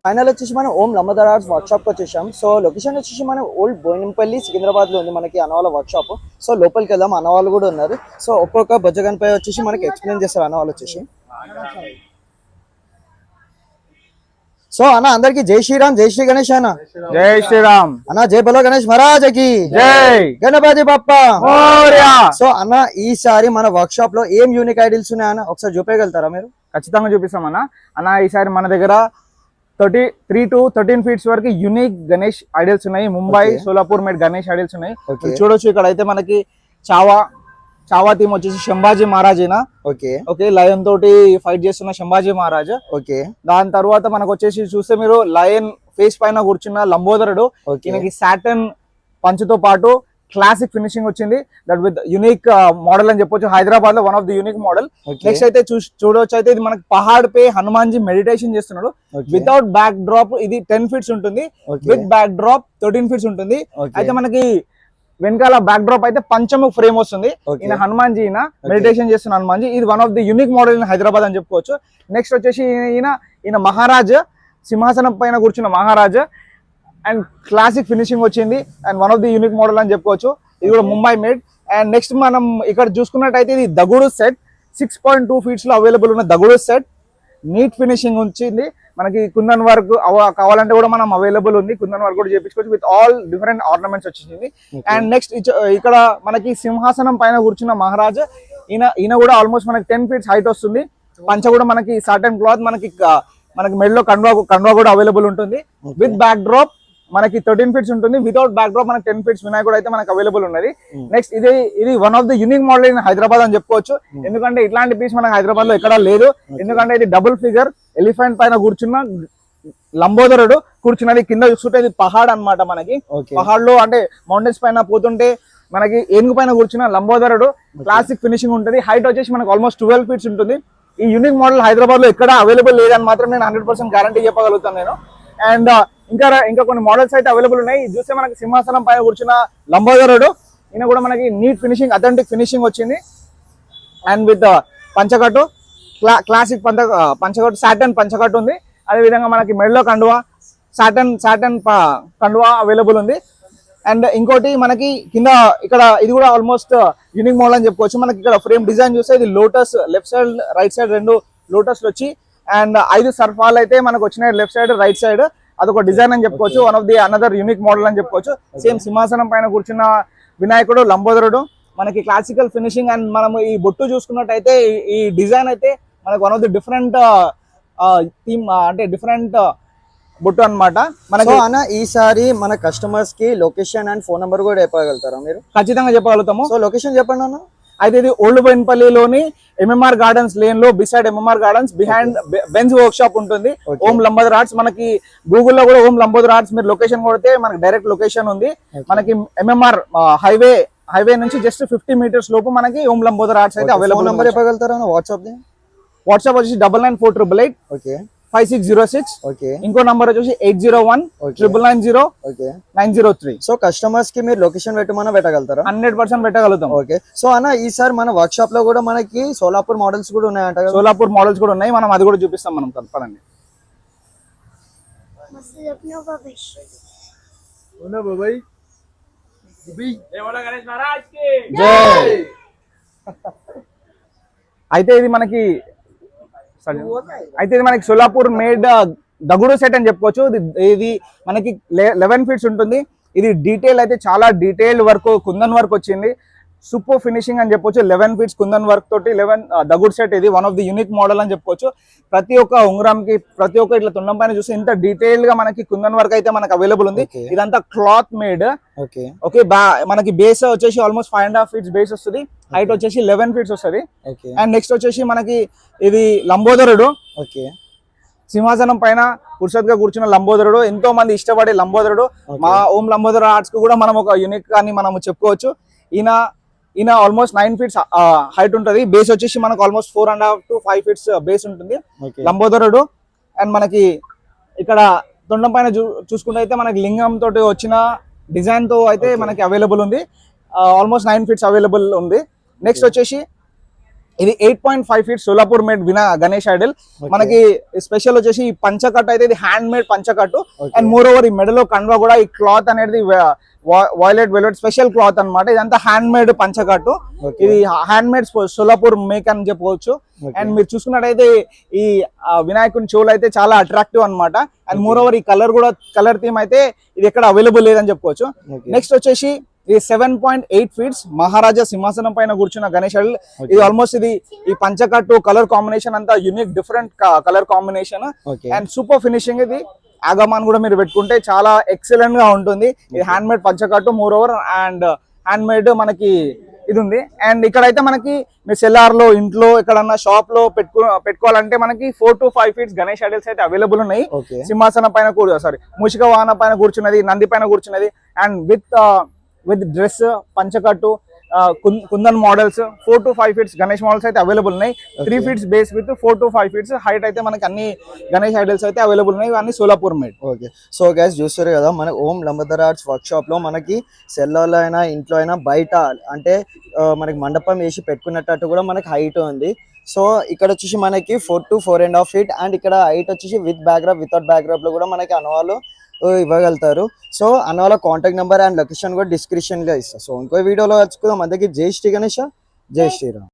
Final వచ్చేసి మనం ఓం Lambodar arts workshop వచ్చేసాం. సో లొకేషన్ వచ్చేసి మనం ఓల్డ్ బోయినంపల్లి సికింద్రాబాద్ లో ఉంది మనకి అన్నవాళ్ళ వర్క్షాప్. సో లోపలికి వెళ్దాం, అన్నవాళ్ళు కూడా ఉన్నారు. సో ఒక్కొక్క బొజ్జగన్పై వచ్చేసి మనకి ఎక్స్ప్లెయిన్ చేస్తారు అన్నవాళ్ళు వచ్చేసి. సో అన్న అందరికి జై శ్రీరామ్, జై శ్రీ గణేష్ అన్న. జై శ్రీరామ్ అన్న, జై బలో గణేష్ మహారాజకి జై, గణపతి బప్ప మోరియా. సో అన్న ఈసారి మన వర్క్ షాప్ లో ఏం యూనిక్ ఐడియల్స్ ఉన్నాయన్న ఒకసారి చూపేయగలుగుతారా మీరు? ఖచ్చితంగా చూపిస్తాం అన్న ఈసారి మన దగ్గర 33 to 13 ఫీట్స్ వరకు యూనిక్ గణేష్ ఐడియల్స్ ఉన్నాయి. ముంబై సోలాపూర్ మేడ్ గణేష్ ఐడియల్స్ ఉన్నాయి. చూడొచ్చు ఇక్కడ అయితే మనకి చావా థీమ్ వచ్చేసి శంభాజీ మహారాజేనా. ఓకే లయన్ తోటి ఫైట్ చేస్తున్న శంభాజీ మహారాజ్. ఓకే దాని తర్వాత మనకు వచ్చేసి చూస్తే మీరు లయన్ ఫేస్ పైన కూర్చున్న లంబోదరుడు. ఈయనకి సాటర్న్ పంచుతో పాటు క్లాసిక్ ఫినిషింగ్ వచ్చింది. దట్ విత్ యూనిక్ మోడల్ అని చెప్పొచ్చు. హైదరాబాద్ లో one of the unique model. Next అయితే చూడొచ్చు అయితే ఇది మనకి Pahad pay Hanuman G meditation చేస్తున్నాడు. వితౌట్ బ్యాక్ డ్రాప్ ఇది 10 ఫీట్స్ ఉంటుంది. విత్ బ్యాక్ డ్రాప్ 13 ఫీట్స్ ఉంటుంది. అయితే మనకి వెనకాల బ్యాక్ డ్రాప్ అయితే పంచము ఫ్రేమ్ వస్తుంది. ఈయన హనుమాన్ జీ మెడిటేషన్ చేస్తున్న హనుమాన్ జీ. ఇది one of the unique model in Hyderabad అని చెప్పుకోవచ్చు. నెక్స్ట్ వచ్చేసి ఈయన మహారాజ్ సింహాసనం పైన కూర్చున్న మహారాజ్ అండ్ క్లాసిక్ ఫినిషింగ్ వచ్చింది and one of the unique model అని చెప్పుకోవచ్చు. ఇది కూడా ముంబై మేడ్. అండ్ నెక్స్ట్ మనం ఇక్కడ చూసుకున్నట్టయితే ఇది దగుడు సెట్ 6.2 ఫీట్స్ లో అవైలబుల్ ఉన్న దగుడు సెట్. నీట్ ఫినిషింగ్ వచ్చింది. మనకి కుందన్ వర్క్ కావాలంటే కూడా మనం అవైలబుల్ ఉంది. కుందన్ వర్క్ కూడా చేయించుకోవచ్చు విత్ ఆల్ డిఫరెంట్ ఆర్నమెంట్స్ వచ్చేసింది. అండ్ నెక్స్ట్ ఇక్కడ మనకి సింహాసనం పైన కూర్చున్న మహారాజ్. ఈయన కూడా ఆల్మోస్ట్ మనకి 10 ఫీట్స్ హైట్ వస్తుంది. పంచ కూడా మనకి సాటన్ క్లాత్ మనకి మెడలో కండువా కూడా అవైలబుల్ ఉంటుంది. విత్ బ్యాక్ డ్రాప్ మనకి 13 ఫీట్స్ ఉంటుంది. వితౌట్ బ్యాక్ డ్రాప్ మనకి 10 ఫీట్స్ వినాయకుడు అయితే మనకి అవైలబుల్ ఉన్నది. నెక్స్ట్ ఇది one of the unique model in Hyderabad అని చెప్పుకోవచ్చు. ఎందుకంటే ఇట్లాంటి పీస్ మనకి హైదరాబాద్ లో ఎక్కడా లేదు. ఎందుకంటే ఇది డబుల్ ఫిగర్ ఎలిఫెంట్ పైన కూర్చున్న లంబోదరుడు కూర్చున్నది. కింద చూస్తుంటే ఇది పహాడ్ అన్నమాట. మనకి పహాడ్ లో అంటే మౌంటైన్స్ పైన పోతుంటే మనకి ఏనుగు పైన కూర్చున్న లంబోదరుడు. క్లాసిక్ ఫినిషింగ్ ఉంటుంది. హైట్ వచ్చేసి మనకి ఆల్మోస్ట్ 12 ఫీట్స్ ఉంటుంది. ఈ యూనిక్ మోడల్ హైదరాబాద్ లో ఎక్కడ అవైలబుల్ లేదని మాత్రం నేను 100% గ్యారంటీ చెప్పగలుగుతాను నేను. అండ్ ఇంకా కొన్ని మోడల్స్ అయితే అవైలబుల్ ఉన్నాయి. చూస్తే మనకి సింహాసనం పైన కూర్చున్న లంబోదరుడు. ఈయన కూడా మనకి నీట్ ఫినిషింగ్ అథెంటిక్ ఫినిషింగ్ వచ్చింది. అండ్ విత్ పంచకట్టు క్లాసిక్ పంచకట్టు సాటన్ పంచకట్టు ఉంది. అదేవిధంగా మనకి మెడలో కండువా సాటన్ కండువా అవైలబుల్ ఉంది. అండ్ ఇంకోటి మనకి కింద ఇక్కడ ఇది కూడా ఆల్మోస్ట్ యూనిక్ మోడల్ అని చెప్పుకోవచ్చు. మనకి ఇక్కడ ఫ్రేమ్ డిజైన్ చూస్తే ఇది lotus left side right side 2 లోటస్లు వచ్చి అండ్ 5 సర్ఫాలు అయితే మనకు వచ్చినాయి లెఫ్ట్ సైడ్ రైట్ సైడ్. అదొక డిజైన్ అని చెప్పుకోవచ్చు. One of the another unique model అని చెప్పుకోవచ్చు. సేమ్ సింహాసనం పైన కూర్చున్న వినాయకుడు లంబోదరుడు మనకి క్లాసికల్ ఫినిషింగ్. అండ్ మనం ఈ బొట్టు చూసుకున్నట్టయితే ఈ డిజైన్ అయితే మనకి one of the different theme అంటే డిఫరెంట్ బొట్టు అనమాట. మనకి అన్న ఈసారి మన కస్టమర్స్ కి లొకేషన్ అండ్ ఫోన్ నెంబర్ కూడా చెప్పగలుగుతారా మీరు? ఖచ్చితంగా చెప్పగలుగుతాము. సో లొకేషన్ చెప్పండి అన్న. అయితే ఇది ఓల్డ్ బోయిన్పల్లిలోని ఎంఎంఆర్ గార్డెన్స్ లేన్ లో beside MMR gardens behind Benz work shop ఉంటుంది. ఓం లంబోదర్ ఆర్ట్స్ మనకి గూగుల్లో కూడా ఓం లంబోదర్ ఆర్ట్స్ మీరు లొకేషన్ కొడితే మనకి డైరెక్ట్ లొకేషన్ ఉంది. మనకి ఎంఎంఆర్ హైవే నుంచి జస్ట్ 50 మీటర్స్ లోపు మనకి ఓం లంబోదర్ ఆర్ట్స్ అయితే అవైలబుల్. నెంబర్ చెప్పగలుగుతారా? వాట్సాప్ వచ్చేసి 994888 5606. ఇంకో నంబర్ వచ్చేసి 8019990903. సో కస్టమర్స్ కి మీరు లొకేషన్ పెట్టగలుగుతారా? 100% పెట్టగలుగుతాం. ఓకే. సో అన్న ఈసారి మన వర్క్ షాప్ లో కూడా మనకి సోలాపూర్ మోడల్స్ కూడా ఉన్నాయంట. సోలాపూర్ మోడల్స్ కూడా ఉన్నాయి. మనం అది కూడా చూపిస్తాం. మనం తప్పదండి. అయితే ఇది మనకి సోలాపూర్ మేడ్ దగుడు సెట్ అని చెప్పుకోవచ్చు. ఇది మనకి 11 ఫీట్స్ ఉంటుంది. ఇది డీటెయిల్ అయితే చాలా డీటెయిల్డ్ వర్క్ కుందన్ వర్క్ వచ్చింది. సూపర్ ఫినిషింగ్ అని చెప్పొచ్చు. 11 ఫీట్స్ కుందన్ వర్క్ తోటి 11 దగుడు సెట్. ఇది one of the unique model అని చెప్పుకోవచ్చు. ప్రతి ఒక్క ఉంగరంకి ప్రతి ఒక్క ఇట్లా తుండం పైన చూస్తే ఇంత డీటెయిల్ గా మనకి కుందన్ వర్క్ అయితే మనకి అవైలబుల్ ఉంది. ఇదంతా క్లాత్ మేడ్. ఓకే మనకి బేస్ వచ్చేసి ఆల్మోస్ట్ 5.5 ఫీట్స్ బేస్ వస్తుంది. హైట్ వచ్చేసి 11 ఫీట్స్ వస్తుంది. అండ్ నెక్స్ట్ వచ్చేసి మనకి ఇది లంబోదరుడు. సింహాసనం పైన పురుషత్ గా కూర్చున్న లంబోదరుడు. ఎంతో మంది ఇష్టపడే లంబోదరుడు. మా ఓం లంబోదర్ ఆర్ట్స్ కు కూడా మనం ఒక యూనిక్ అని మనం చెప్పుకోవచ్చు. ఈయన ఆల్మోస్ట్ 9 ఫీట్స్ హైట్ ఉంటుంది. బేస్ వచ్చేసి మనకు ఆల్మోస్ట్ 4.5 to 5 ఫీట్స్ బేస్ ఉంటుంది లంబోదరుడు. అండ్ మనకి ఇక్కడ తొండం పైన చూసుకుంటే అయితే మనకి లింగం తోటి వచ్చిన డిజైన్ తో అయితే మనకి అవైలబుల్ ఉంది. ఆల్మోస్ట్ 9 ఫీట్స్ అవైలబుల్ ఉంది. నెక్స్ట్ వచ్చేసి ఇది 8.5 feet Solapur made Ganesh idol. మనకి స్పెషల్ వచ్చేసి ఈ పంచకట్టు అయితే ఇది హ్యాండ్ మేడ్ పంచకట్టు. అండ్ మోర్ ఓవర్ ఈ మెడలో కండువా కూడా ఈ క్లాత్ అనేది వాయిలెట్ వెల్వెట్ స్పెషల్ క్లాత్ అన్నమాట. ఇదంతా హ్యాండ్ మేడ్ పంచకట్టు. ఇది హ్యాండ్ మేడ్ సోలాపూర్ మేక్ అని చెప్పవచ్చు. అండ్ మీరు చూసుకున్నట్టయితే ఈ వినాయకుని చెవులు అయితే చాలా అట్రాక్టివ్ అన్నమాట. అండ్ మోర్ ఓవర్ ఈ కలర్ థీమ్ అయితే ఇది ఎక్కడ అవైలబుల్ లేదని చెప్పుకోవచ్చు. నెక్స్ట్ వచ్చేసి ఇది 7.8 ఫీట్స్ మహారాజా సింహాసనం పైన కూర్చున్న గణేష్ ఐడల్. ఇది ఆల్మోస్ట్ ఇది ఈ పంచకట్టు కలర్ కాంబినేషన్ అంతా unique different colour combination and super finishing. ఇది ఆగమాన్ కూడా మీరు పెట్టుకుంటే చాలా ఎక్సలెంట్ గా ఉంటుంది. ఇది హ్యాండ్ మేడ్ పంచకట్టు moreover and hand made మనకి ఇది ఉంది. అండ్ ఇక్కడైతే మనకి మీ సెల్లార్ లో ఇంట్లో ఎక్కడన్నా షాప్ లో పెట్టుకోవాలంటే మనకి 4 to 5 ఫీట్స్ గణేష్ ఐడల్స్ అయితే అవైలబుల్ ఉన్నాయి. సింహాసనం పైన మూషిక వాహనం పైన కూర్చున్నది, నంది పైన కూర్చున్నది అండ్ విత్ డ్రెస్ పంచకట్టు kundan models 4 to 5 feets Ganesh models అయితే అవైలబుల్ ఉన్నాయి. 3 feets base with 4 to 5 feets height అయితే మనకి అన్ని గణేష్ ఐడల్స్ అయితే అవైలబుల్ ఉన్నాయి. ఇవన్నీ Solapur made. Okay, so guys చూస్తారు కదా మన Om Lambodar arts workshop లో మనకి సెల్లార్లో అయినా ఇంట్లో అయినా బయట అంటే మనకి మండపం వేసి పెట్టుకున్నట్టు కూడా మనకి హైట్ ఉంది. సో ఇక్కడ వచ్చేసి మనకి 4 to 4.5 ఫీట్ అండ్ ఇక్కడ హైట్ వచ్చేసి విత్ బ్యాక్డ్రాప్ వితౌట్ బ్యాక్డ్రాప్ లో కూడా మనకి అనవాళ్ళు ఇవ్వగలుగుతారు. సో అన్న వాళ్ళ కాంటాక్ట్ నెంబర్ అండ్ లొకేషన్ కూడా డిస్క్రిప్షన్ లో ఇస్తా. సో ఇంకో వీడియోలో వచ్చుకుందాం. అందరికీ జై శ్రీ గణేష్, జై శ్రీరామ్.